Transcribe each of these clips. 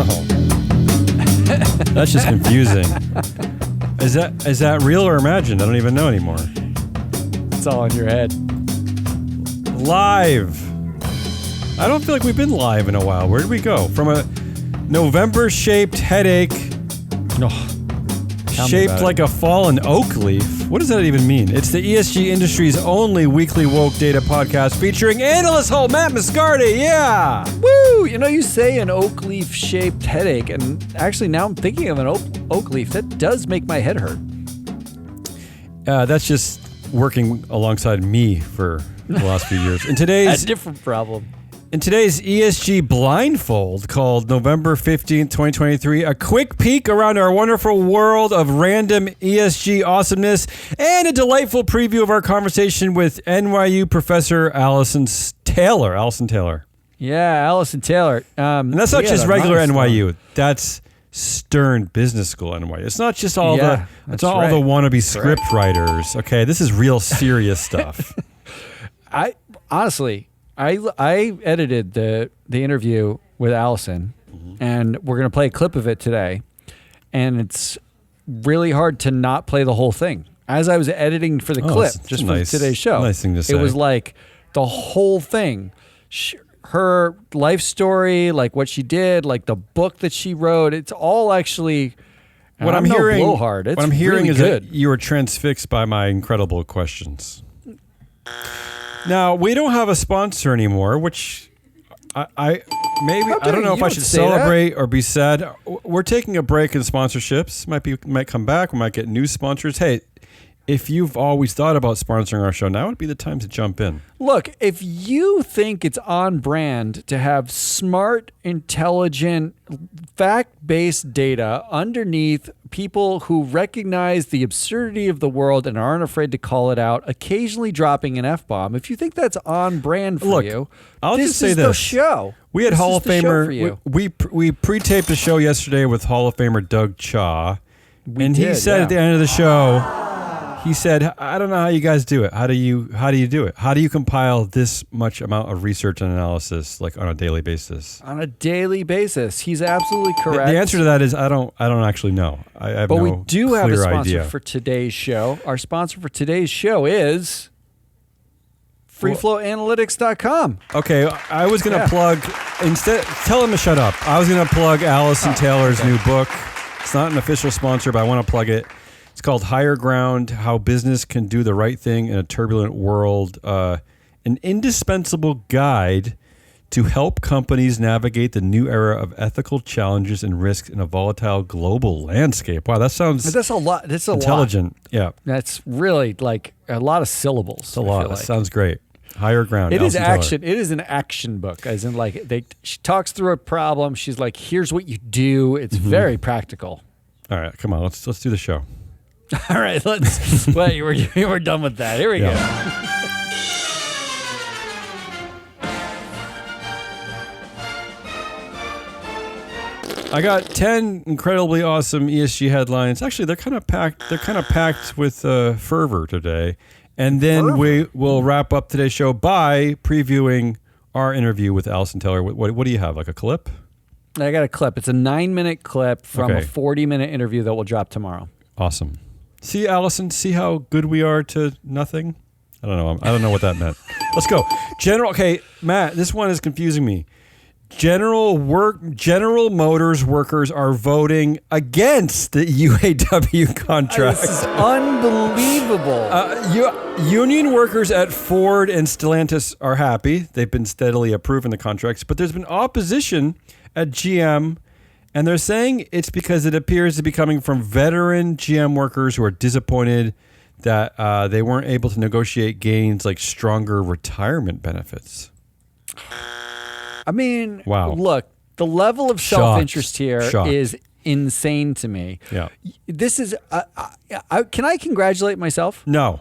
Oh. That's just confusing. Is that real or imagined? I don't even know anymore. It's all in your head. Live. I don't feel like we've been live in a while. Where did we go? From a November-shaped headache, shaped like a fallen oak leaf. What does that even mean? It's the ESG industry's only weekly woke data podcast featuring analyst Matt Moscardi. Yeah. Woo! You know, you say an oak leaf shaped headache, and actually now I'm thinking of an oak leaf. That does make my head hurt. That's just working alongside me for the last few years. In today's a different problem. In today's ESG blindfold called November 15th, 2023, a quick peek around our wonderful world of random ESG awesomeness and a delightful preview of our conversation with NYU professor Alison Taylor. Yeah, Alison Taylor. And that's not just regular NYU. That's Stern Business School NYU. It's not just all the wannabe script writers. Okay, this is real serious stuff. I edited the interview with Alison, and we're going to play a clip of it today. And it's really hard to not play the whole thing. As I was editing for the clip, just for today's show, nice thing to say. It was like the whole thing. Her life story, like what she did, like the book that she wrote. It's all actually. What I'm hearing really is good. that you were transfixed by my incredible questions. Now, we don't have a sponsor anymore, which I don't know if I should celebrate or be sad. We're taking a break in sponsorships. Might come back. We might get new sponsors. Hey, if you've always thought about sponsoring our show, now would be the time to jump in. Look, if you think it's on brand to have smart, intelligent, fact-based data underneath people who recognize the absurdity of the world and aren't afraid to call it out, occasionally dropping an F-bomb, if you think that's on brand for you, I'll this just say is the show. We had Hall of Famer. We pre-taped the show yesterday with Hall of Famer Doug Cha, he said at the end of the show. He said, I don't know how you guys do it. How do you do it? How do you compile this much amount of research and analysis like on a daily basis? On a daily basis. He's absolutely correct. The answer to that is I don't actually know. I have no clear idea. But we do have a sponsor for today's show. Our sponsor for today's show is freeflowanalytics.com. Okay, I was going to plug instead tell him to shut up. I was going to plug Alison Taylor's new book. It's not an official sponsor, but I want to plug it. It's called Higher Ground, How Business Can Do the Right Thing in a Turbulent World, an indispensable guide to help companies navigate the new era of ethical challenges and risks in a volatile global landscape. Wow, that's a lot. That's intelligent. Yeah. That's really like a lot of syllables. It's a lot. That sounds great. Higher Ground. It is action. It is an action book, as in like she talks through a problem. She's like, here's what you do. It's very practical. All right, come on, let's do the show. All right, let's. Wait, we're done with that. Here we go. I got 10 incredibly awesome ESG headlines. Actually, they're kind of packed. They're kind of packed with fervor today, and then we will wrap up today's show by previewing our interview with Alison Taylor. What do you have? Like a clip? I got a clip. It's a 9-minute clip from a 40-minute interview that will drop tomorrow. Awesome. See, Alison, see how good we are to nothing? I don't know. I don't know what that meant. Let's go. Okay, Matt, this one is confusing me. General Motors workers are voting against the UAW contract. This is unbelievable. Union workers at Ford and Stellantis are happy. They've been steadily approving the contracts, but there's been opposition at GM. And they're saying it's because it appears to be coming from veteran GM workers who are disappointed that they weren't able to negotiate gains like stronger retirement benefits. I mean, wow. Look, the level of self-interest here is insane to me. Yeah. This is, can I congratulate myself? No.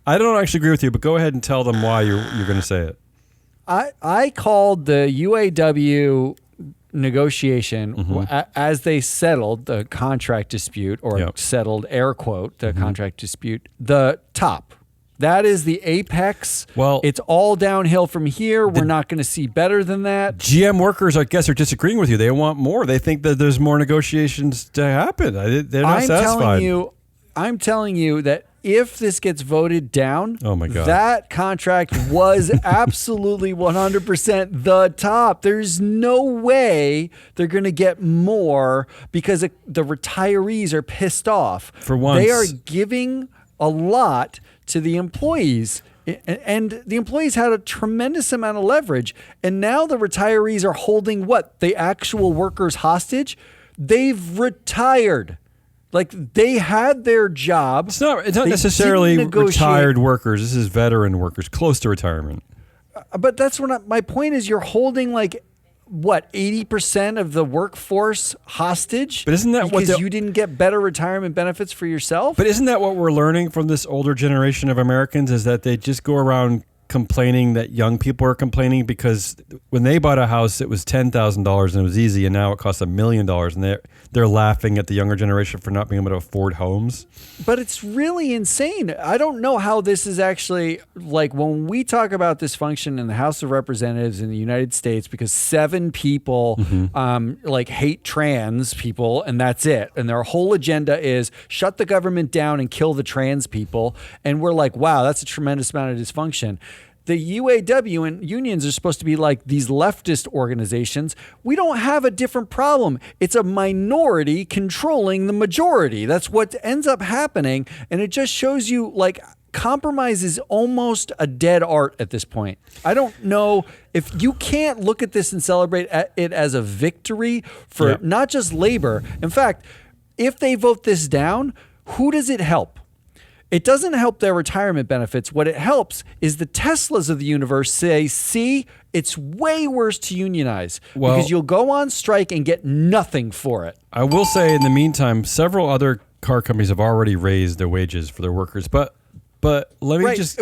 I don't actually agree with you, but go ahead and tell them why you're going to say it. I called the UAW negotiation as they settled the contract dispute or settled air quote the contract dispute the top That is the apex. Well, it's all downhill from here. We're not going to see better than that. GM workers, I guess, are disagreeing with you. They want more. They think that there's more negotiations to happen. They're not satisfied. I'm telling you that if this gets voted down, oh my God, that contract was absolutely 100% the top. There's no way they're going to get more because the retirees are pissed off. For once, they are giving a lot to the employees. And the employees had a tremendous amount of leverage. And now the retirees are holding what? The actual workers hostage? They've retired. Like, they had their job. It's not necessarily retired workers. This is veteran workers, close to retirement. But that's what my point is. You're holding, like, what, 80% of the workforce hostage? But isn't that because you didn't get better retirement benefits for yourself? But isn't that what we're learning from this older generation of Americans, is that they just go around complaining that young people are complaining because when they bought a house, it was $10,000 and it was easy, and now it costs $1 million, and they're laughing at the younger generation for not being able to afford homes. But it's really insane. I don't know how this is actually, like, when we talk about this function in the House of Representatives in the United States, because 7 people like hate trans people, and that's it, and their whole agenda is shut the government down and kill the trans people, and we're like, wow, that's a tremendous amount of dysfunction. The UAW and unions are supposed to be like these leftist organizations. We don't have a different problem. It's a minority controlling the majority. That's what ends up happening. And it just shows you, like, compromise is almost a dead art at this point. I don't know if you can't look at this and celebrate it as a victory for not just labor. In fact, if they vote this down, who does it help? It doesn't help their retirement benefits. What it helps is the Teslas of the universe say, see, it's way worse to unionize because you'll go on strike and get nothing for it. I will say, in the meantime, several other car companies have already raised their wages for their workers. But let me just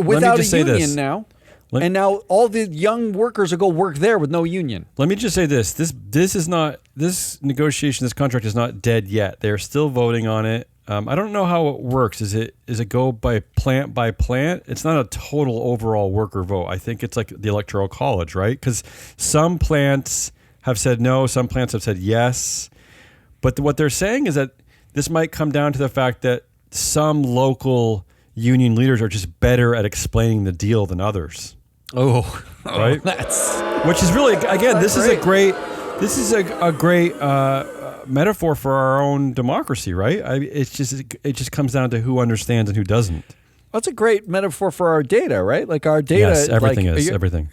say this. Now. And now all the young workers will go work there with no union. Let me just say this. This negotiation, this contract is not dead yet. They're still voting on it. I don't know how it works. Is it go by plant by plant? It's not a total overall worker vote. I think it's like the Electoral College, right? Because some plants have said no, some plants have said yes. But what they're saying is that this might come down to the fact that some local union leaders are just better at explaining the deal than others. Oh, right. Which is really, again, this is a great metaphor for our own democracy, right? It just comes down to who understands and who doesn't. That's a great metaphor for our data, right? Like our data. Yes, everything is everything.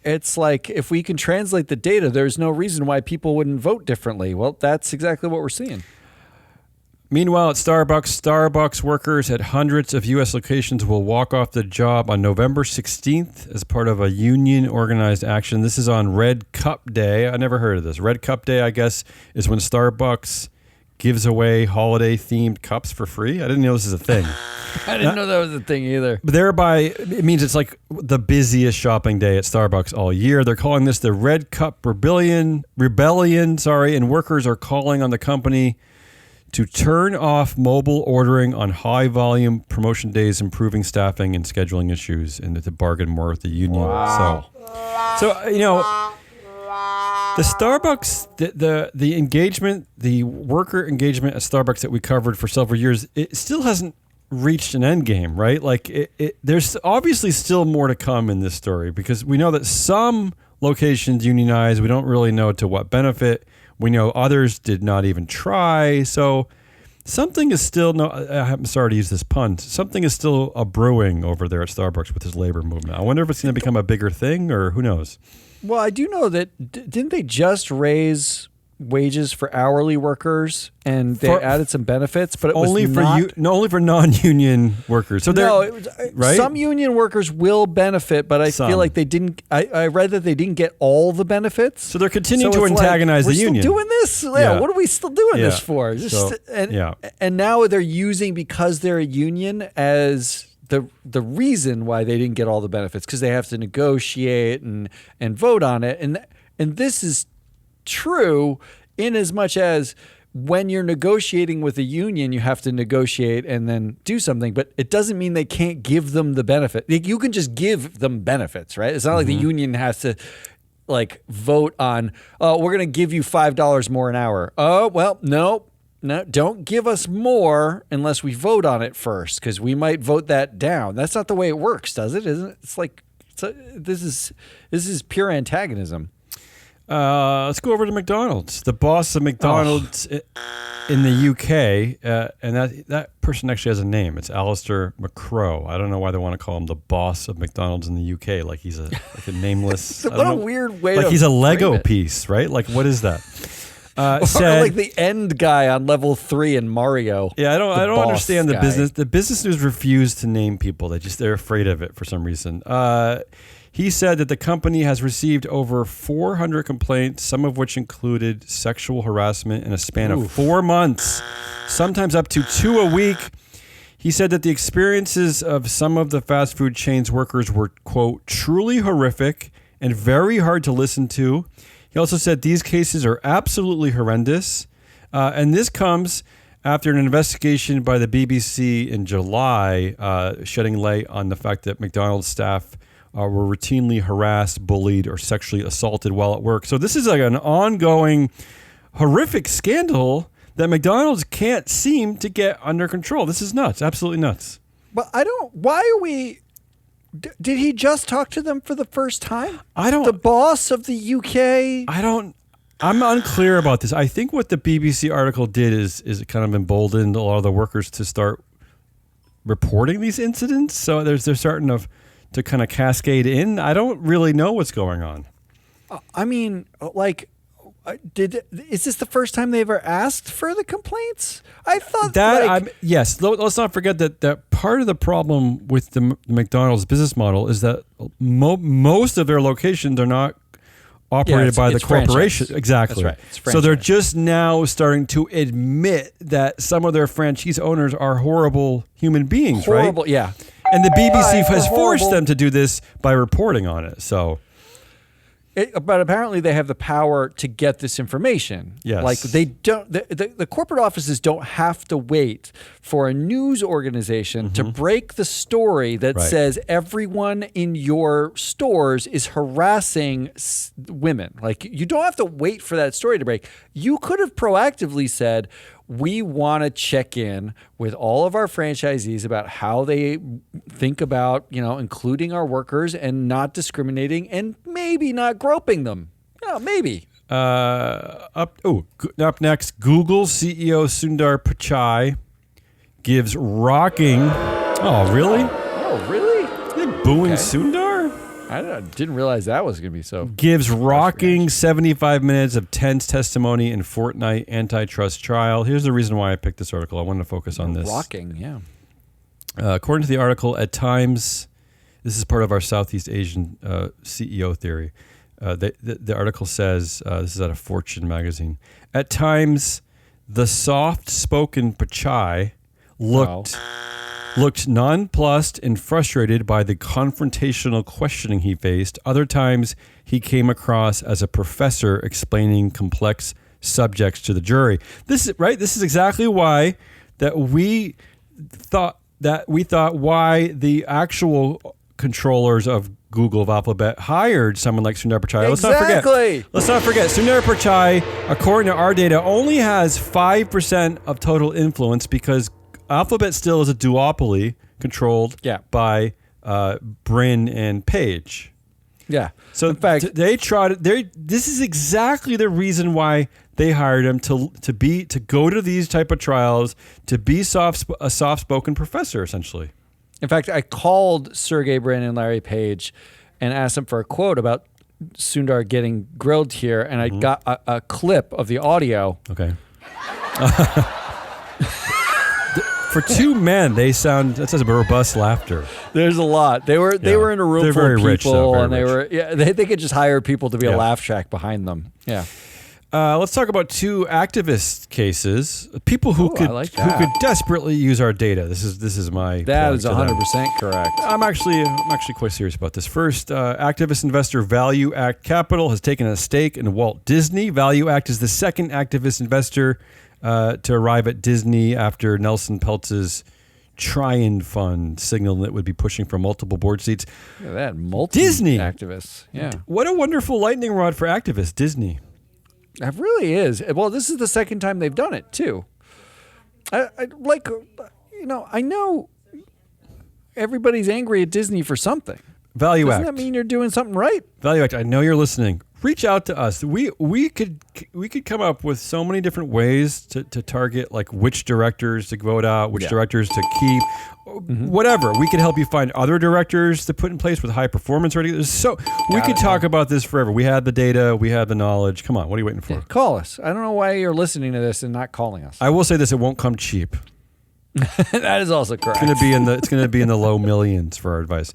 It's like if we can translate the data, there's no reason why people wouldn't vote differently. Well, that's exactly what we're seeing. Meanwhile, at Starbucks workers at hundreds of U.S. locations will walk off the job on November 16th as part of a union-organized action. This is on Red Cup Day. I never heard of this. Red Cup Day, I guess, is when Starbucks gives away holiday-themed cups for free. I didn't know this is a thing. I didn't know that was a thing either. But thereby, it means it's like the busiest shopping day at Starbucks all year. They're calling this the Red Cup Rebellion, and workers are calling on the company to turn off mobile ordering on high-volume promotion days, improving staffing and scheduling issues, and to bargain more with the union. Wow. So you know, the Starbucks, the engagement, the worker engagement at Starbucks that we covered for several years, it still hasn't reached an end game, right? Like, there's obviously still more to come in this story because we know that some locations unionize. We don't really know to what benefit. We know others did not even try. So something is still, I'm sorry to use this pun, something is still a brewing over there at Starbucks with this labor movement. I wonder if it's going to become a bigger thing or who knows. Well, I do know that, didn't they just raise wages for hourly workers and they added some benefits, but it was only for non-union workers. So right? Some union workers will benefit, but I feel like they didn't. I read that they didn't get all the benefits. So they're continuing to antagonize the union. We're still doing this. Yeah. What are we still doing this for? And now they're using, because they're a union, as the reason why they didn't get all the benefits, because they have to negotiate and vote on it. And this is true in as much as when you're negotiating with a union, you have to negotiate and then do something, but it doesn't mean they can't give them the benefit. Like, you can just give them benefits, right? It's not like the union has to like vote on, oh, we're going to give you $5 more an hour. Oh, well, no, don't give us more unless we vote on it first, because we might vote that down. That's not the way it works, does it? Isn't it? It's like, this is pure antagonism. Let's go over to McDonald's. The boss of McDonald's in the UK, and that person actually has a name. It's Alistair McCrow. I don't know why they want to call him the boss of McDonald's in the UK. Like he's a nameless. What a weird way. Like to he's a Lego frame it. piece, right? Like what is that? Or like the end guy on level 3 in Mario. Yeah, I don't understand the guy. business. The business news refused to name people. They're afraid of it for some reason. He said that the company has received over 400 complaints, some of which included sexual harassment in a span of 4 months, sometimes up to 2 a week. He said that the experiences of some of the fast food chain's workers were, quote, truly horrific and very hard to listen to. He also said these cases are absolutely horrendous. And this comes after an investigation by the BBC in July, shedding light on the fact that McDonald's staff were routinely harassed, bullied, or sexually assaulted while at work. So this is like an ongoing, horrific scandal that McDonald's can't seem to get under control. This is nuts, absolutely nuts. But why are we... Did he just talk to them for the first time? The boss of the UK? I'm unclear about this. I think what the BBC article did is it kind of emboldened a lot of the workers to start reporting these incidents. So they're starting to kind of cascade in. I don't really know what's going on. I mean, like, is this the first time they ever asked for the complaints? I thought that yes. Let's not forget that part of the problem with the McDonald's business model is that most of their locations are not operated by the corporation. Franchise. Exactly. That's right. It's so they're just now starting to admit that some of their franchise owners are horrible human beings, right? Horrible, yeah. And the BBC has forced them to do this by reporting on it. So, but apparently they have the power to get this information. Yes. Like they don't. The corporate offices don't have to wait for a news organization to break the story that says everyone in your stores is harassing women. Like you don't have to wait for that story to break. You could have proactively said, we want to check in with all of our franchisees about how they think about, including our workers and not discriminating and maybe not groping them. Yeah, maybe. Up next, Google CEO Sundar Pichai gives rocking. Oh, really? Oh, really? They're booing Sundar? I didn't realize that was going to be so. Gives rocking 75 minutes of tense testimony in Fortnite antitrust trial. Here's the reason why I picked this article. I wanted to focus on this. Rocking, yeah. According to the article, at times, this is part of our Southeast Asian CEO theory. The article says, this is out of Fortune magazine, at times, the soft-spoken Pichai looked nonplussed and frustrated by the confrontational questioning he faced. Other times, he came across as a professor explaining complex subjects to the jury. This is exactly why we thought why the actual controllers of Google, of Alphabet, hired someone like Sundar Pichai. Exactly. Let's not forget, Sundar Pichai, according to our data, only has 5% of total influence because Alphabet still is a duopoly controlled by Brin and Page. Yeah. So in fact, this is exactly the reason why they hired him to go to these type of trials, to be a soft-spoken professor, essentially. In fact, I called Sergey Brin and Larry Page and asked them for a quote about Sundar getting grilled here, and I got a clip of the audio. Okay. For two men, that's a robust laughter. There's a lot. They were in a room full of people, and they could just hire people to be a laugh track behind them. Yeah. Let's talk about two activist cases. People who could desperately use our data. This is my. That is 100% correct. I'm actually quite serious about this. First, activist investor Value Act Capital has taken a stake in Walt Disney. Value Act is the second activist investor to arrive at Disney after Nelson Peltz's Tryon Fund signaled that it would be pushing for multiple board seats. Look at that, multi Disney activists. Yeah. What a wonderful lightning rod for activists, Disney. It really is. Well, this is the second time they've done it too. I know everybody's angry at Disney for something. Value Act. Doesn't that mean you're doing something right? Value Act. I know you're listening. Reach out to us. We could come up with so many different ways to target, like which directors to vote out, which directors to keep, whatever. We could help you find other directors to put in place with high performance ratings. So we could talk about this forever. We had the data, we had the knowledge. Come on, what are you waiting for? Yeah, call us. I don't know why you're listening to this and not calling us. I will say this: it won't come cheap. That is also correct. It's going to be in the low millions for our advice.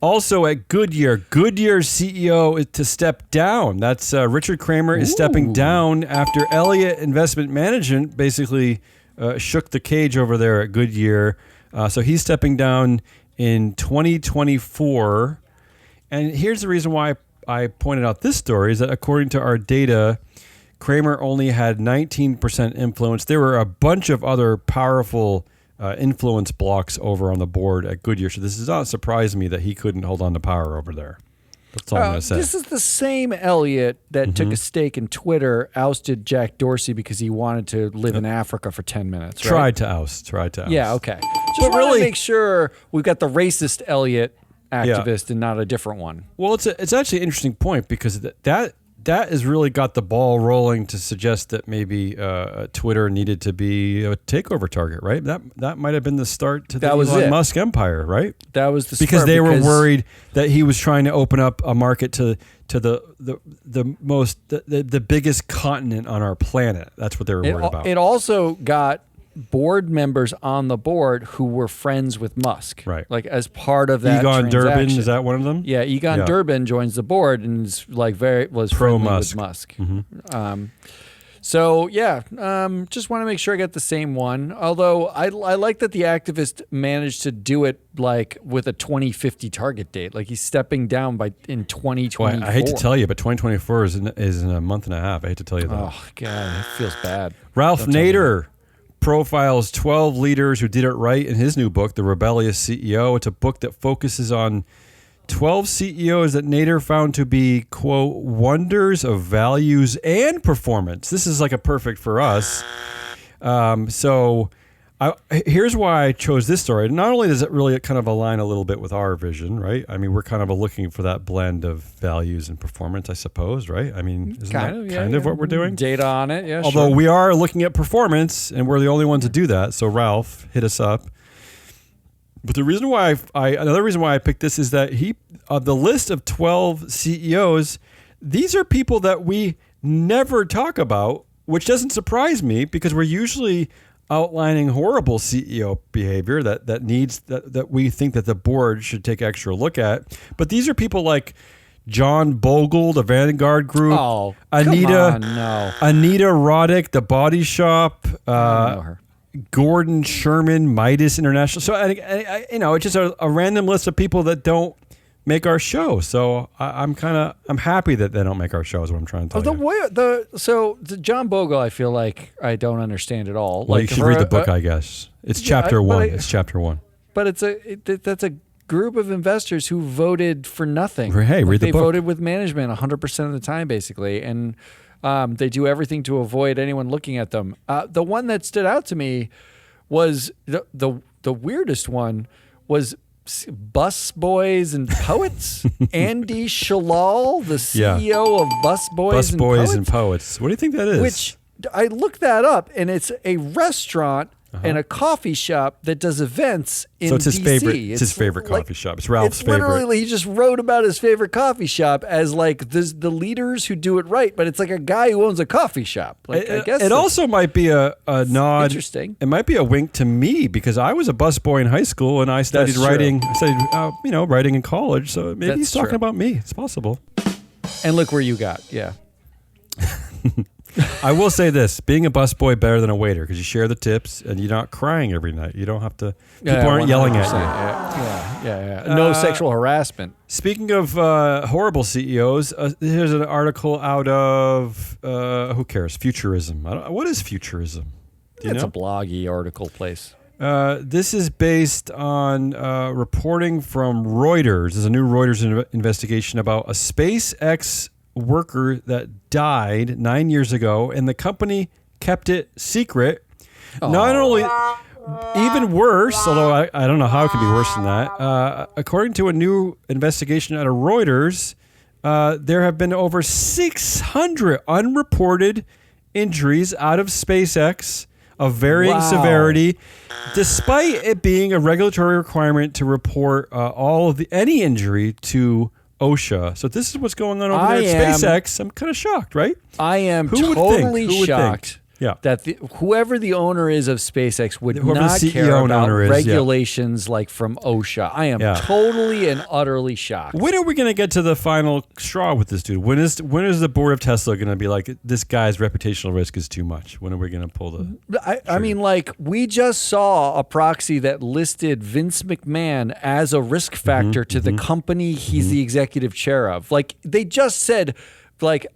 Also at Goodyear, Goodyear's CEO is to step down. That's Richard Kramer is stepping down after Elliott Investment Management basically shook the cage over there at Goodyear. So he's stepping down in 2024. And here's the reason why I pointed out this story is that according to our data, Kramer only had 19% influence. There were a bunch of other powerful influence blocks over on the board at Goodyear. So this does not surprise me that he couldn't hold on to power over there. That's all I'm going to say. This is the same Elliott that took a stake in Twitter, ousted Jack Dorsey because he wanted to live in Africa for 10 minutes. Right? Tried to oust. Yeah, okay. Just want to make sure we've got the racist Elliott activist and not a different one. Well, it's actually an interesting point because that has really got the ball rolling to suggest that maybe Twitter needed to be a takeover target, right? That might have been the start to the Elon Musk empire, right? That was the because they were worried that he was trying to open up a market to the biggest continent on our planet. That's what they were worried about. It also got board members on the board who were friends with Musk, right? Like as part of that Egon transaction. Durbin, is that one of them? Yeah, Egon Durbin joins the board and is like was pro friendly Musk. with Musk. Just want to make sure I get the same one. Although I like that the activist managed to do it like with a 2050 target date. Like he's stepping down in 2024. Well, I hate to tell you, but 2024 is in a month and a half. I hate to tell you that. Oh God, it feels bad. Ralph Nader profiles 12 leaders who did it right in his new book, The Rebellious CEO. It's a book that focuses on 12 CEOs that Nader found to be, quote, wonders of values and performance. This is like a perfect for us. Here's why I chose this story. Not only does it really kind of align a little bit with our vision, right? I mean, we're kind of looking for that blend of values and performance, I suppose, right? I mean, isn't that what we're doing? Data on it, yeah. Although we are looking at performance, and we're the only ones to do that. So Ralph, hit us up. But the reason why another reason why I picked this is that the list of 12 CEOs, these are people that we never talk about, which doesn't surprise me because we're usually outlining horrible CEO behavior that we think that the board should take extra look at. But these are people like John Bogle, the Vanguard Group, Anita Roddick, The Body Shop, I know her. Gordon Sherman, Midas International. So it's just a random list of people that don't make our show. So I'm happy that they don't make our show is what I'm trying to tell you. The John Bogle, I feel like I don't understand at all. Well, you should read the book, I guess. It's chapter one. It's chapter one. But that's a group of investors who voted for nothing. Hey, read the book. They voted with management 100% of the time, basically, and they do everything to avoid anyone looking at them. The one that stood out to me was the weirdest one was Bus Boys and Poets. Andy Shalal, the CEO of Bus Boys and Poets. What do you think that is? Which I looked that up, and it's a restaurant and a coffee shop that does events in So it's his DC. favorite. It's his favorite coffee shop. It's Ralph's favorite. Literally, he just wrote about his favorite coffee shop as like the leaders who do it right, but it's like a guy who owns a coffee shop. Like I guess it also might be a nod. Interesting. It might be a wink to me because I was a busboy in high school and I studied writing. I studied writing in college. So maybe he's talking about me. It's possible. And look where you got. Yeah. I will say this: being a busboy better than a waiter because you share the tips and you're not crying every night. You don't have to. People aren't yelling at you. Yeah. No sexual harassment. Speaking of horrible CEOs, here's an article out of who cares? Futurism. What is Futurism? It's a bloggy article place. This is based on reporting from Reuters. There's a new Reuters investigation about a SpaceX worker that died 9 years ago, and the company kept it secret. Not only, even worse, although I don't know how it could be worse than that. According to a new investigation out of Reuters, there have been over 600 unreported injuries out of SpaceX of varying severity, despite it being a regulatory requirement to report any injury to OSHA. So this is what's going on over there at SpaceX. I'm kind of shocked, right? I am totally shocked Yeah. that whoever the owner is of SpaceX would not care about regulations like from OSHA. I am totally and utterly shocked. When are we going to get to the final straw with this dude? When is the board of Tesla going to be like, this guy's reputational risk is too much? When are we going to pull the I mean, like, we just saw a proxy that listed Vince McMahon as a risk factor to the company he's the executive chair of. Like, they just said, like,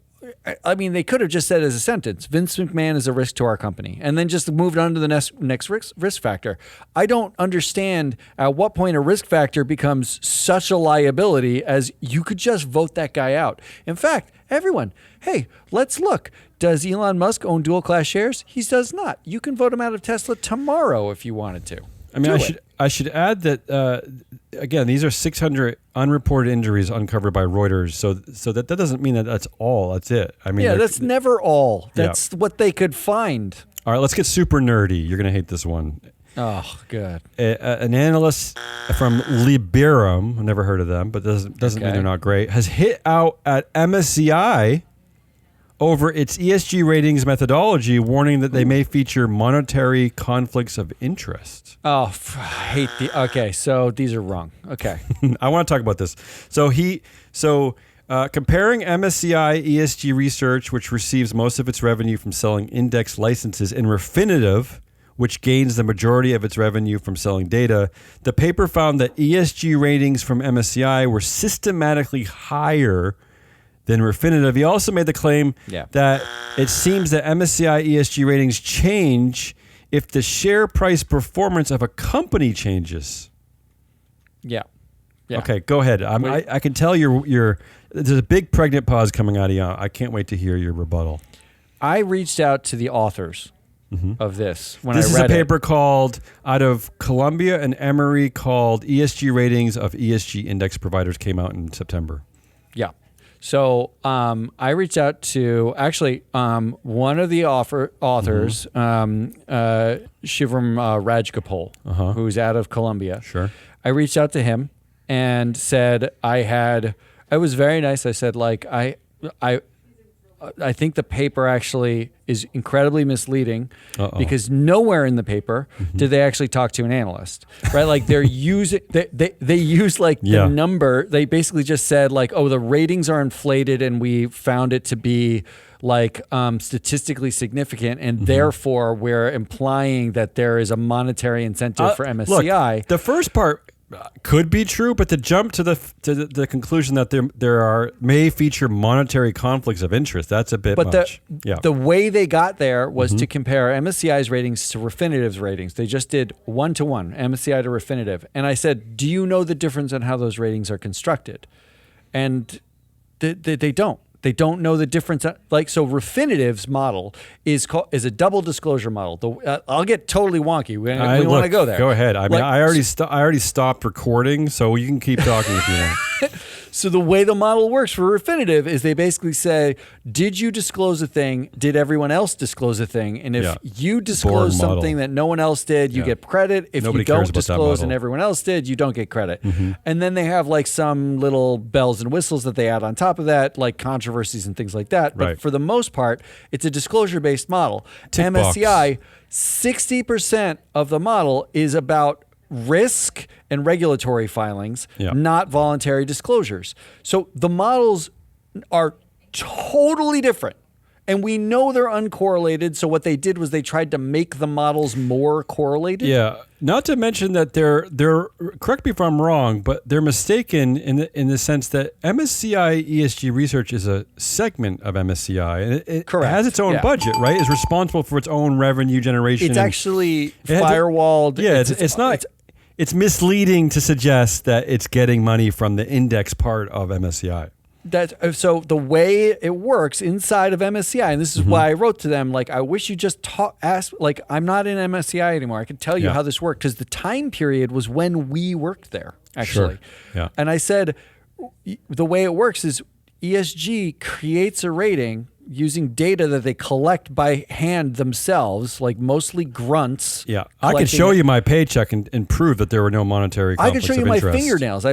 I mean, they could have just said as a sentence, Vince McMahon is a risk to our company, and then just moved on to the next risk factor. I don't understand at what point a risk factor becomes such a liability as you could just vote that guy out. In fact, everyone, hey, let's look. Does Elon Musk own dual class shares? He does not. You can vote him out of Tesla tomorrow if you wanted to. I mean, I should add that again, these are 600 unreported injuries uncovered by Reuters. So that doesn't mean that that's all. That's it. I mean, that's never all. That's what they could find. All right, let's get super nerdy. You're gonna hate this one. Oh, good. An analyst from Liberum, I've never heard of them, but doesn't mean they're not great, has hit out at MSCI over its ESG ratings methodology, warning that they may feature monetary conflicts of interest. Oh, I hate okay, so these are wrong. Okay. I want to talk about this. Comparing MSCI ESG research, which receives most of its revenue from selling index licenses, and Refinitiv, which gains the majority of its revenue from selling data, the paper found that ESG ratings from MSCI were systematically higher than Refinitiv. He also made the claim that it seems that MSCI ESG ratings change if the share price performance of a company changes. Yeah. Okay, go ahead. I can tell there's a big pregnant pause coming out of you. I can't wait to hear your rebuttal. I reached out to the authors of this when this I read is a paper called out of Columbia and Emory called ESG Ratings of ESG Index Providers, came out in September. Yeah. So I reached out to actually one of the authors, Shivram Rajgopal, who's out of Columbia. Sure. I reached out to him and said it was very nice. I said, like, I think the paper actually is incredibly misleading because nowhere in the paper did they actually talk to an analyst, right? Like they're using, they use like the number. They basically just said like, oh, the ratings are inflated and we found it to be like statistically significant, and therefore we're implying that there is a monetary incentive for MSCI. Look, the first part could be true, but to jump to the conclusion that there may feature monetary conflicts of interest, that's a bit much. The way they got there was to compare MSCI's ratings to Refinitiv's ratings. They just did 1-to-1, MSCI to Refinitiv. And I said, do you know the difference in how those ratings are constructed? And they don't. They don't know the difference. Like, so Refinitiv's model is a double disclosure model. I'll get totally wonky. We want to go there. Go ahead. I mean, I already stopped recording, so you can keep talking if you want. So the way the model works for Refinitiv is they basically say, did you disclose a thing? Did everyone else disclose a thing? And if you disclose something that no one else did, you get credit. If you don't disclose and everyone else did, you don't get credit. And then they have like some little bells and whistles that they add on top of that, like controversies and things like that. But for the most part, it's a disclosure-based model. MSCI, 60% of the model is about risk and regulatory filings, not voluntary disclosures. So the models are totally different. And we know they're uncorrelated. So what they did was they tried to make the models more correlated. Yeah. Not to mention that they're correct me if I'm wrong, but they're mistaken in the sense that MSCI ESG research is a segment of MSCI, and it has its own budget, right? It's responsible for its own revenue generation. It's actually firewalled. It's not. It's misleading to suggest that it's getting money from the index part of MSCI. So the way it works inside of MSCI, and this is why I wrote to them, like, I wish you just ask, like, I'm not in MSCI anymore. I can tell you how this worked, because the time period was when we worked there, actually. Sure. Yeah. And I said, the way it works is ESG creates a rating using data that they collect by hand themselves, like mostly grunts. Yeah, I could show you my paycheck and prove that there were no monetary conflicts I could show you of interest. my fingernails.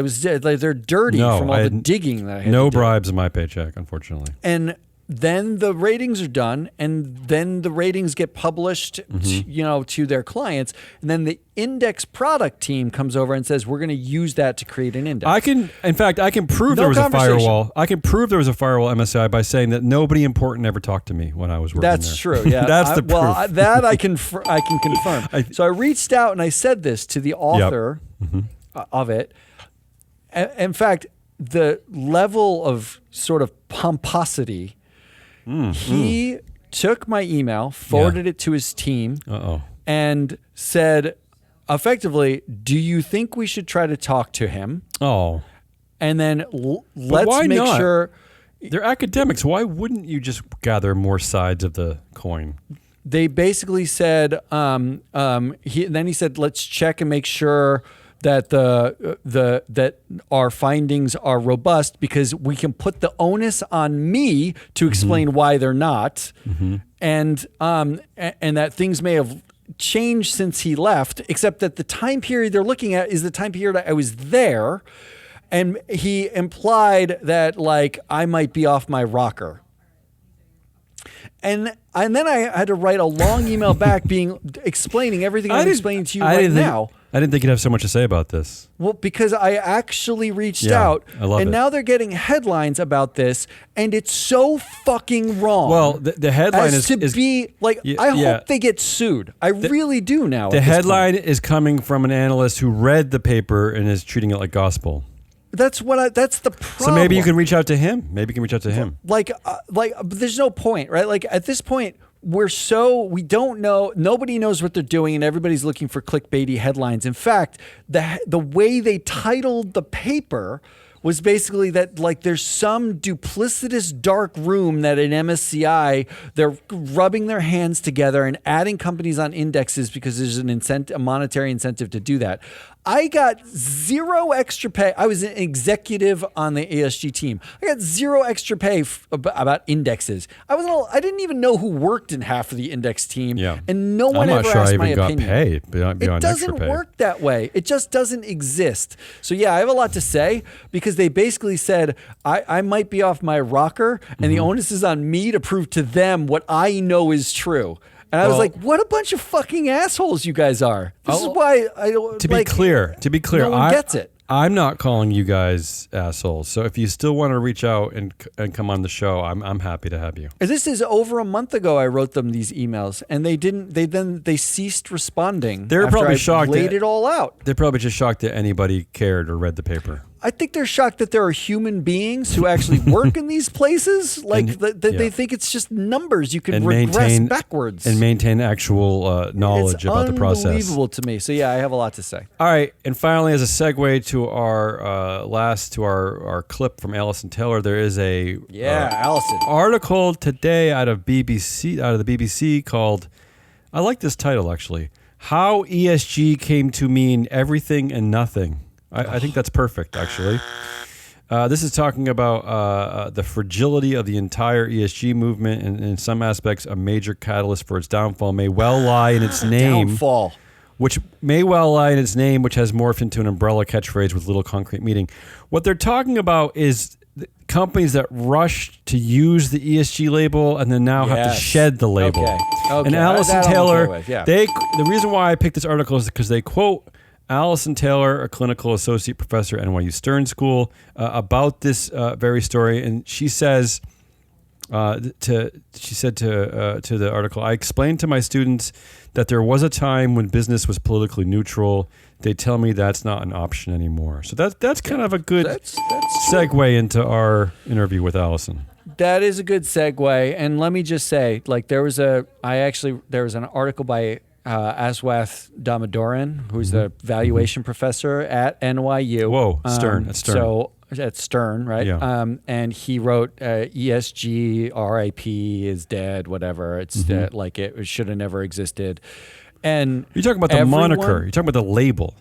They're dirty from all the digging that I had to do. Bribes in my paycheck, unfortunately. And then the ratings are done, and then the ratings get published, to their clients, and then the index product team comes over and says, "We're going to use that to create an index." I can prove there was a firewall. I can prove there was a firewall MSCI by saying that nobody important ever talked to me when I was working there. That's true. Yeah, that's the proof. Well, that I can confirm. So I reached out and I said this to the author of it. In fact, the level of sort of pomposity. He took my email, forwarded it to his team, and said, effectively, "Do you think we should try to talk to him?" Oh. And then let's make sure. They're academics. Why wouldn't you just gather more sides of the coin? They basically said, then he said, let's check and make sure that that our findings are robust, because we can put the onus on me to explain why they're not, and that things may have changed since he left, except that the time period they're looking at is the time period I was there, and he implied that, like, I might be off my rocker. And then I had to write a long email back explaining everything I'm explaining to you now. I didn't think you'd have so much to say about this. Well, because I actually reached out, and now they're getting headlines about this, and it's so fucking wrong. Well, the headline I hope they get sued. I really do now. The headline is coming from an analyst who read the paper and is treating it like gospel. That's the problem. So maybe you can reach out to him. Like, there's no point, right? Like, at this point, we don't know. Nobody knows what they're doing, and everybody's looking for clickbaity headlines. In fact, the way they titled the paper was basically that, like, there's some duplicitous dark room that in MSCI they're rubbing their hands together and adding companies on indexes because there's a monetary incentive to do that. I got zero extra pay. I was an executive on the ESG team. I got zero extra pay about indexes. I didn't even know who worked in half of the index team, and no one ever asked my opinion. I'm not sure I even got paid beyond extra pay. It doesn't work that way. It just doesn't exist. So I have a lot to say, because they basically said I might be off my rocker, and the onus is on me to prove to them what I know is true. And I was like, what a bunch of fucking assholes you guys are. This is why To be clear, no one gets it. I'm not calling you guys assholes. So if you still want to reach out and come on the show, I'm happy to have you. This is over a month ago. I wrote them these emails, and they ceased responding. They're probably shocked. Laid it all out. They're probably just shocked that anybody cared or read the paper. I think they're shocked that there are human beings who actually work in these places. Like, they think it's just numbers. You can regress backwards. And maintain actual knowledge about the process. It's unbelievable to me. So, I have a lot to say. All right. And finally, as a segue to our clip from Alison Taylor, there is a Alison article today out of the BBC called, I like this title actually, How ESG Came to Mean Everything and Nothing. I think that's perfect, actually. This is talking about the fragility of the entire ESG movement, and in some aspects, a major catalyst for its downfall may well lie in its name. Which has morphed into an umbrella catchphrase with little concrete meaning. What they're talking about is companies that rush to use the ESG label and then now have to shed the label. Okay. And Alison Taylor, the reason why I picked this article is because they quote Alison Taylor, a clinical associate professor at NYU Stern School, about this very story. And she says, she said to the article, I explained to my students that there was a time when business was politically neutral. They tell me that's not an option anymore. So that's kind of a good segue into our interview with Alison. That is a good segue. And let me just say, like, there was an article by Aswath Damodaran, who's the valuation professor at NYU. Whoa, Stern. At Stern. So at Stern, right? Yeah. And he wrote ESG, RIP is dead, whatever. It's like it should have never existed. And you're talking about the moniker. You're talking about the label.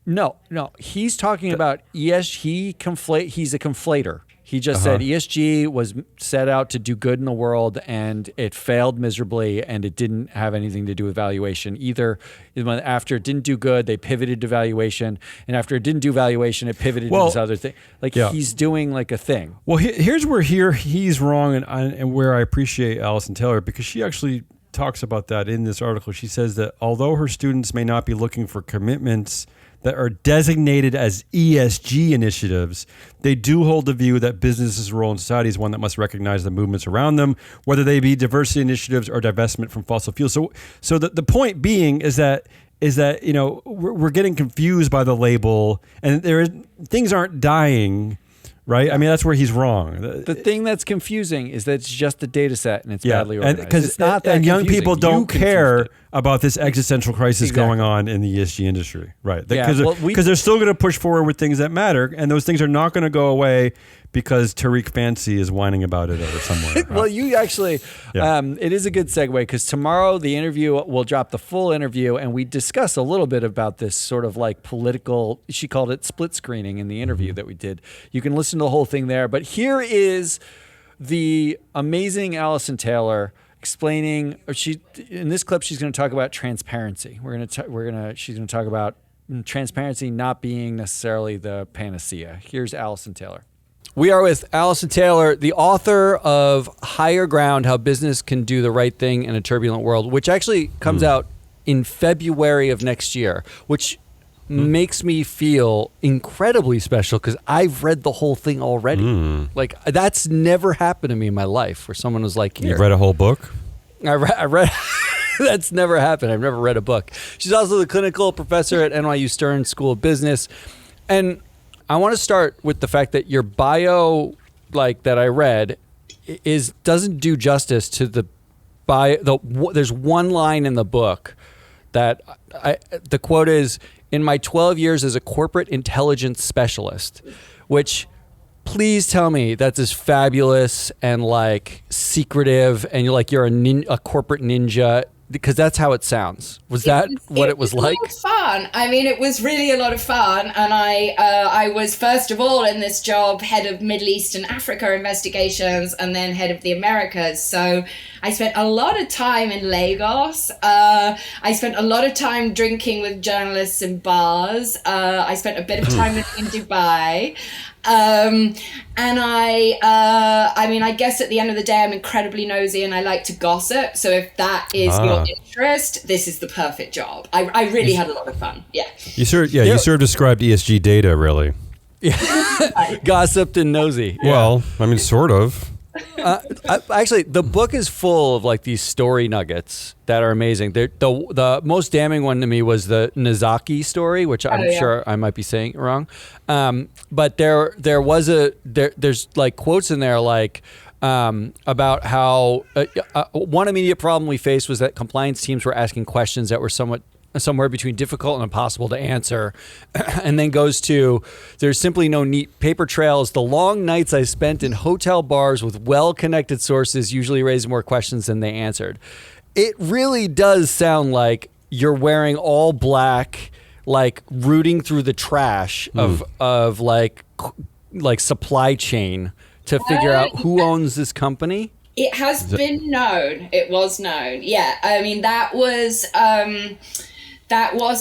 No. He's talking about ESG. He's a conflator. He just said ESG was set out to do good in the world, and it failed miserably, and it didn't have anything to do with valuation either. After it didn't do good, they pivoted to valuation, and after it didn't do valuation, it pivoted to this other thing. Like he's doing like a thing. Well, here's where he's wrong, and where I appreciate Alison Taylor, because she actually talks about that in this article. She says that although her students may not be looking for commitments that are designated as ESG initiatives, they do hold the view that business's role in society is one that must recognize the movements around them, whether they be diversity initiatives or divestment from fossil fuels. So the point being is that we're getting confused by the label, and things aren't dying. Right? I mean, that's where he's wrong. The thing that's confusing is that it's just a data set and it's badly organized. It's not that young people don't care about this existential crisis going on in the ESG industry. Right. Because they're still going to push forward with things that matter, and those things are not going to go away because Tariq Fancy is whining about it over somewhere. Right? Well, you actually, it is a good segue, because tomorrow the interview will drop, the full interview, and we discuss a little bit about this sort of like political, she called it split screening in the interview that we did. You can listen to the whole thing there. But here is the amazing Alison Taylor explaining, in this clip, she's going to talk about transparency. She's going to talk about transparency not being necessarily the panacea. Here's Alison Taylor. We are with Alison Taylor, the author of Higher Ground, How Business Can Do the Right Thing in a Turbulent World, which actually comes out in February of next year, which makes me feel incredibly special because I've read the whole thing already. Like, that's never happened to me in my life, where someone was like, here. You've read a whole book? I read that's never happened. I've never read a book. She's also the clinical professor at NYU Stern School of Business. And I want to start with the fact that your bio, like, that I read, doesn't do justice to the bio. There's one line in the book that the quote is, "In my 12 years as a corporate intelligence specialist," which, please tell me that's as fabulous and like secretive, and you're a corporate ninja, because that's how it sounds. Was that what it was like? It was fun. I mean, it was really a lot of fun. And I was, first of all, in this job, head of Middle East and Africa investigations, and then head of the Americas. So I spent a lot of time in Lagos. I spent a lot of time drinking with journalists in bars. I spent a bit of time in Dubai. And I guess at the end of the day, I'm incredibly nosy and I like to gossip. So if that is your interest, this is the perfect job. I really had a lot of fun. Yeah. You sort of described ESG data, really. Yeah. Gossiped and nosy. Yeah. Well, I mean, sort of. Actually, the book is full of like these story nuggets that are amazing. The most damning one to me was the Nizaki story, which I'm sure I might be saying wrong. But there's like quotes in there like about how one immediate problem we faced was that compliance teams were asking questions that were somewhere between difficult and impossible to answer, and then goes to, there's simply no neat paper trails. The long nights I spent in hotel bars with well-connected sources usually raised more questions than they answered. It really does sound like you're wearing all black, like rooting through the trash of like supply chain to figure out who owns this company. It has been known. It was known. Yeah. I mean, that was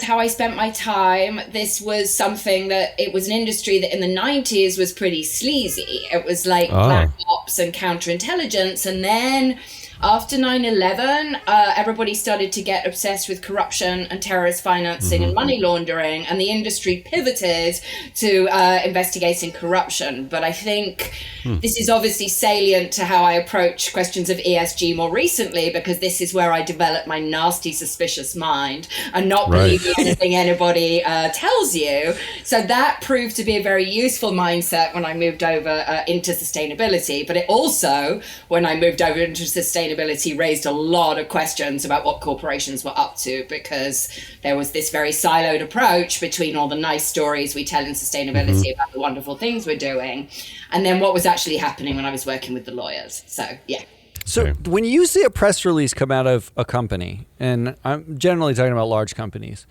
how I spent my time. This was something that, it was an industry that in the 90s was pretty sleazy. It was like black ops and counterintelligence. And then after 9/11, everybody started to get obsessed with corruption and terrorist financing and money laundering, and the industry pivoted to investigating corruption. But I think this is obviously salient to how I approach questions of ESG more recently, because this is where I developed my nasty, suspicious mind and not believing anything anybody tells you. So that proved to be a very useful mindset when I moved over into sustainability. But it also, when I moved over into sustainability, raised a lot of questions about what corporations were up to, because there was this very siloed approach between all the nice stories we tell in sustainability about the wonderful things we're doing, and then what was actually happening when I was working with the lawyers. So, yeah. So when you see a press release come out of a company, and I'm generally talking about large companies,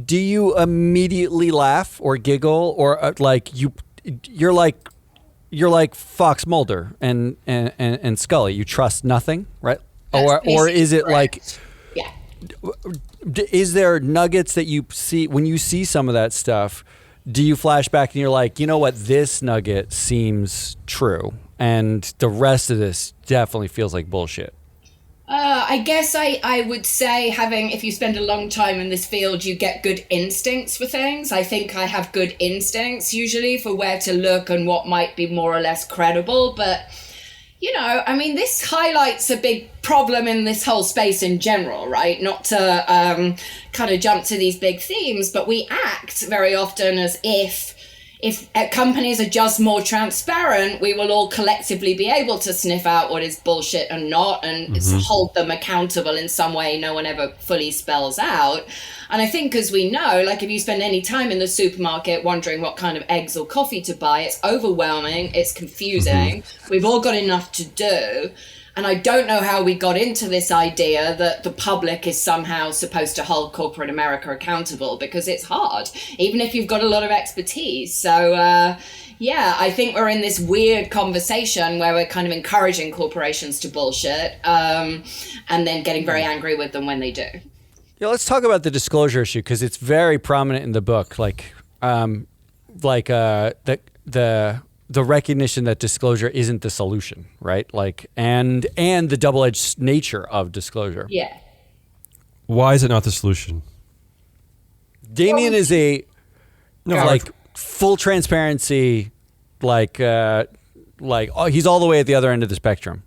do you immediately laugh or giggle, or you're like Fox Mulder and Scully? You trust nothing, right? Or is it correct. is there nuggets that you see when you see some of that stuff? Do you flash back and you're like, you know what, this nugget seems true, and the rest of this definitely feels like bullshit? I guess I would say, if you spend a long time in this field, you get good instincts for things. I think I have good instincts usually for where to look and what might be more or less credible. But, this highlights a big problem in this whole space in general, right? Not to kind of jump to these big themes, but we act very often as if companies are just more transparent, we will all collectively be able to sniff out what is bullshit and not, and hold them accountable in some way no one ever fully spells out. And I think, as we know, like if you spend any time in the supermarket wondering what kind of eggs or coffee to buy, it's overwhelming, it's confusing, we've all got enough to do. And I don't know how we got into this idea that the public is somehow supposed to hold corporate America accountable, because it's hard, even if you've got a lot of expertise. So, I think we're in this weird conversation where we're kind of encouraging corporations to bullshit and then getting very angry with them when they do. Yeah, let's talk about the disclosure issue, because it's very prominent in the book. The recognition that disclosure isn't the solution, right? And the double-edged nature of disclosure. Yeah. Why is it not the solution? Damien is full transparency, he's all the way at the other end of the spectrum.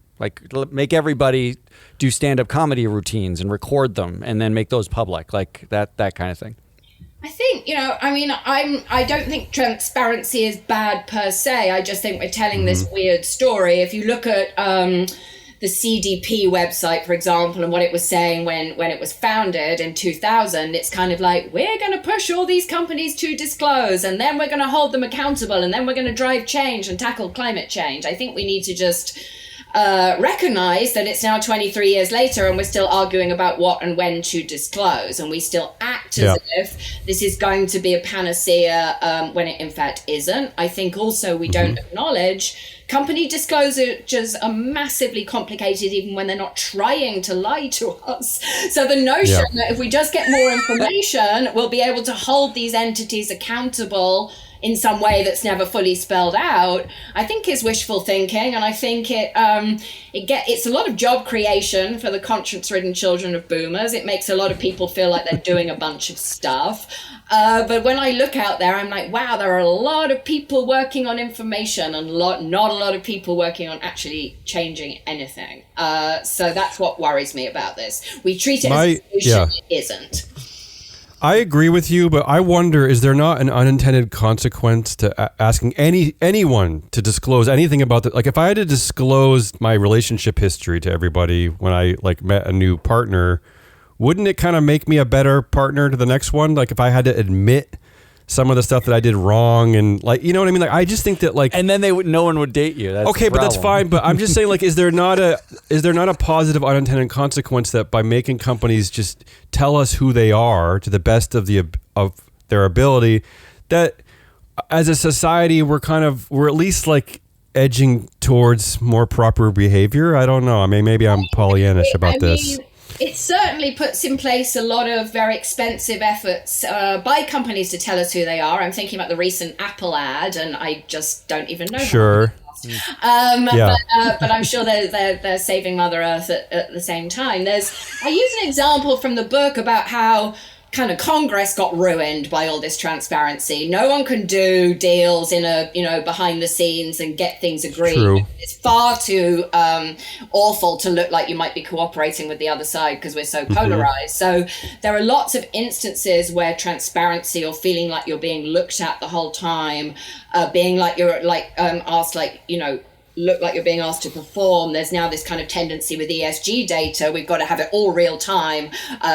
Make everybody do stand-up comedy routines and record them and then make those public, that kind of thing. I think, I don't think transparency is bad per se. I just think we're telling this weird story. If you look at the CDP website, for example, and what it was saying when it was founded in 2000, it's kind of like, we're going to push all these companies to disclose, and then we're going to hold them accountable, and then we're going to drive change and tackle climate change. I think we need to just recognize that it's now 23 years later and we're still arguing about what and when to disclose, and we still act as if this is going to be a panacea when it in fact isn't. I think also we don't acknowledge company disclosures are massively complicated even when they're not trying to lie to us. So the notion that if we just get more information, we'll be able to hold these entities accountable in some way that's never fully spelled out, I think is wishful thinking. And I think it's a lot of job creation for the conscience-ridden children of boomers. It makes a lot of people feel like they're doing a bunch of stuff. But when I look out there, I'm like, wow, there are a lot of people working on information and not a lot of people working on actually changing anything. So that's what worries me about this. We treat it as a solution, it isn't. I agree with you, but I wonder, is there not an unintended consequence to asking anyone to disclose anything about that? Like if I had to disclose my relationship history to everybody when I met a new partner, wouldn't it kind of make me a better partner to the next one? Like if I had to admit some of the stuff that I did wrong, and you know what I mean? I just think that and then no one would date you. That's okay, but that's fine. But I'm just saying, is there not a positive unintended consequence that by making companies just tell us who they are to the best of their ability, that as a society we're at least edging towards more proper behavior? I don't know. I mean, maybe I'm Pollyannish about this. It certainly puts in place a lot of very expensive efforts by companies to tell us who they are. I'm thinking about the recent Apple ad, and I just don't even know. Sure. But I'm sure they're saving Mother Earth at the same time. I use an example from the book about how kind of Congress got ruined by all this transparency. No one can do deals in behind the scenes and get things agreed. True. It's far too awful to look like you might be cooperating with the other side because we're so polarized. So there are lots of instances where transparency or feeling like you're being looked at the whole time, being like you're asked look like you're being asked to perform. There's now this kind of tendency with ESG data. We've got to have it all real time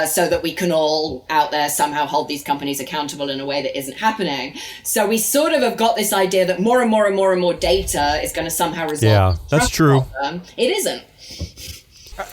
so that we can all out there somehow hold these companies accountable in a way that isn't happening. So we sort of have got this idea that more and more and more and more data is going to somehow resolve. Yeah, that's true. It isn't.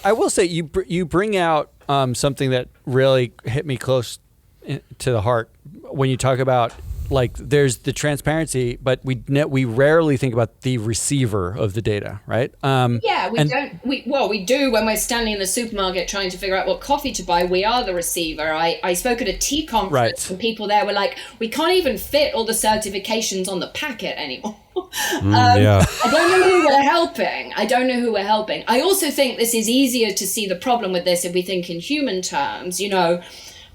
I will say you bring out something that really hit me close to the heart when you talk about, like, there's the transparency, but we rarely think about the receiver of the data, right? We do when we're standing in the supermarket trying to figure out what coffee to buy. We are the receiver. I spoke at a tea conference and people there were like, we can't even fit all the certifications on the packet anymore. I don't know who we're helping. I also think this is easier to see the problem with this if we think in human terms.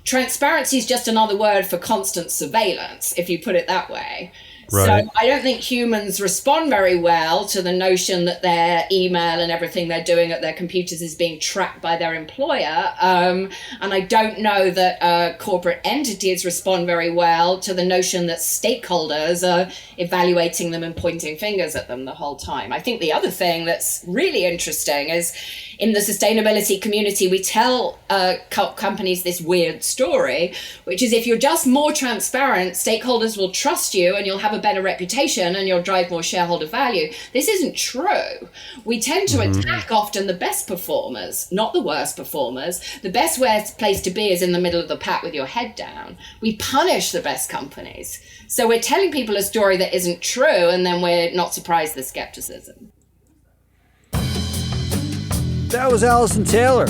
Transparency is just another word for constant surveillance, if you put it that way. Right. So I don't think humans respond very well to the notion that their email and everything they're doing at their computers is being tracked by their employer. And I don't know that corporate entities respond very well to the notion that stakeholders are evaluating them and pointing fingers at them the whole time. I think the other thing that's really interesting is in the sustainability community, we tell companies this weird story, which is if you're just more transparent, stakeholders will trust you and you'll have a better reputation and you'll drive more shareholder value. This isn't true. We tend to attack often the best performers, not the worst performers. The best place to be is in the middle of the pack with your head down. We punish the best companies. So we're telling people a story that isn't true, and then we're not surprised there's skepticism. That was Alison Taylor.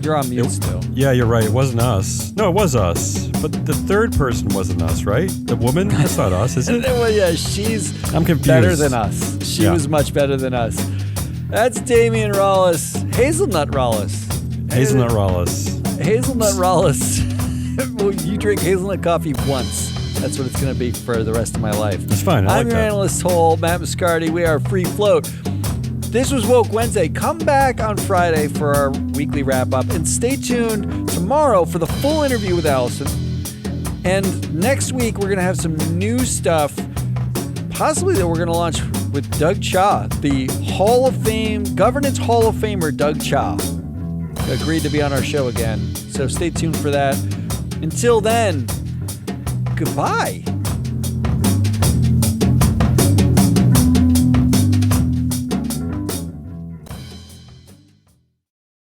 You're on mute still. Yeah, you're right. It wasn't us. No, it was us. But the third person wasn't us, right? The woman? That's not us, is it? Well, yeah, she's I'm confused. Better than us. She was much better than us. That's Damian Rollis. Hazelnut Rollis. Hazelnut Rollis. Hazelnut Rollis. Well, you drink hazelnut coffee once. That's what it's going to be for the rest of my life. That's fine. I'm your analyst, Hole, Matt Moscardi. We are Free Float. This was Woke Wednesday. Come back on Friday for our weekly wrap-up. And stay tuned tomorrow for the full interview with Alison. And next week, we're going to have some new stuff, possibly that we're going to launch with Doug Cha, the Hall of Fame, Governance Hall of Famer Doug Cha. Agreed to be on our show again. So stay tuned for that. Until then, goodbye.